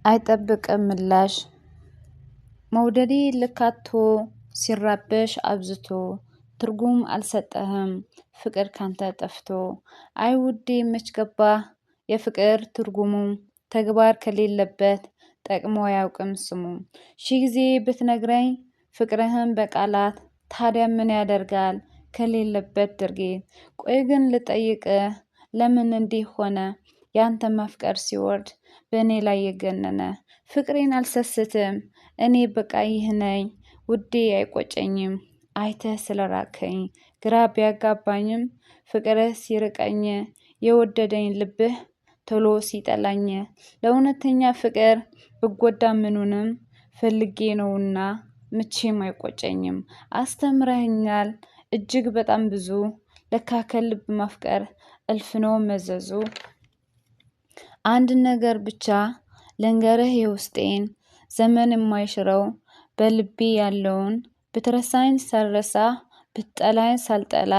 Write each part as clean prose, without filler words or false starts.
አይጠብቅም ምላሽ መውደዴ ልካቶ ሲራበሽ አብዝቶ ትርጉም አልሰጠህም ፍቅር ካንተ ጠፍቶ አይ ውዴ መች ገባህ የፍቅር ትርጉሙ ተግባር ከሌለበት ጠቅሞ አያውቅም ስሙ ሺ ጊዜ ብትነግረኝ ፍቅርህን በቃላት ታዲያ ምን ያደርጋል ከሌለበት ድርጊት ቆይ ግን ልጠይቅህ ለምን እንዲህ ሆነ ያንተ ማፍቀር ሲወርድ በእኔ ላይ የገነነ ፍቅሬን አልሰስትም እኔ በቃ ይህ ነኝ ውዴ አይቆጨኝም አይተህ ስለራከኝ ግራ ቢያጋባኝም ፍቅርህ ሲርቀኝ የወደደኝ ልብህ ቶሎ ሲጠላኝ ለእውነተኛ ፍቅር ብጎዳ ምኑንም ፈልጌ ነውና መቼም አይቆጨኝም አስተምረኸኛል እጅግ በጣም ብዙ ለካ ከልብ ማፍቀር እልፍ ነው መዘዙ አንድ ነገር ብቻ ልንገርህ የውስጤን ዘመን የማይሽረው በልቤ ያለውን ብትረሳኝ ሳልረሳ ብትጠላኝ ሳልጠላ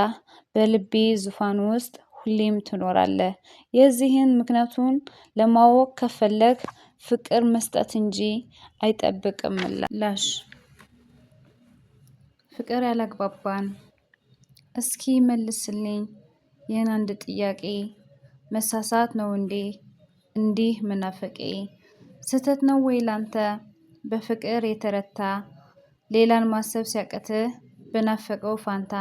በልቤ ዙፋን ውስጥ ሁሌም ትኖራለህ የዚህን ምክንያቱን ለማወቅ ከፈለግ ፍቅር መስጠት እንጂ አይጠብቅም ምላሽ ፍቅር ያላግባባን እስኪ መልስልኝ ይህን አንድ ጥያቄ መሳሳት ነው እንዴ እንዲህ መናፈቄ ስህተት ነው ወይ ላንተ በፍቅር የተረታ ሌላን ማሰብ ሲያቅትህ በናፈቀው ፋንታ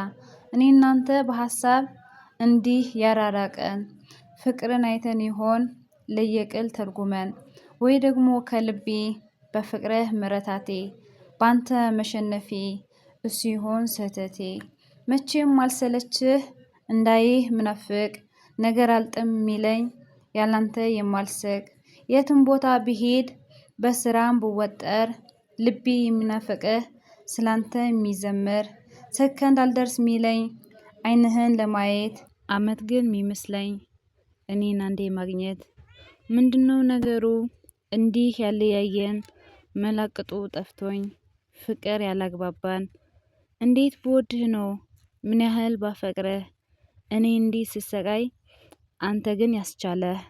እኔ እናንተ በሐሳብ እንዲህ ያራራቀን ፍቅርን አይተን ይሆን ለየቅል ተርጉመን ወይ ደግሞ ከልቤ በፍቅርህ ምረታቴ ባንተ መሸነፌ እሱ ይሆን ስህተቴ መቼም አልሰለችህ እንዳይህ ምናፍቅ ነገር አልጥም ሚለኝ ያላንተ የማልስቅ የትም ቦታ ብሄድ በስራም ብወጠር ልቤ የሚናፍቅህ ስላንተ የሚዘምር ሰከንድ አልደርስ ሚለኝ አይንህን ለማየት አመት ግን ሚመስለኝ እኔን አንዴ ማግኘት ምንድነው ነገሩ እንዲህ ያለያየን መላቅጡ ጠፍቶኝ ፍቅር ያላግባባን እንዴት ብወድህ ነው ምን ያህል ባፈቅረህ እኔ እንዲህ ስሰቃይ አንተ ግን ያስቻለህ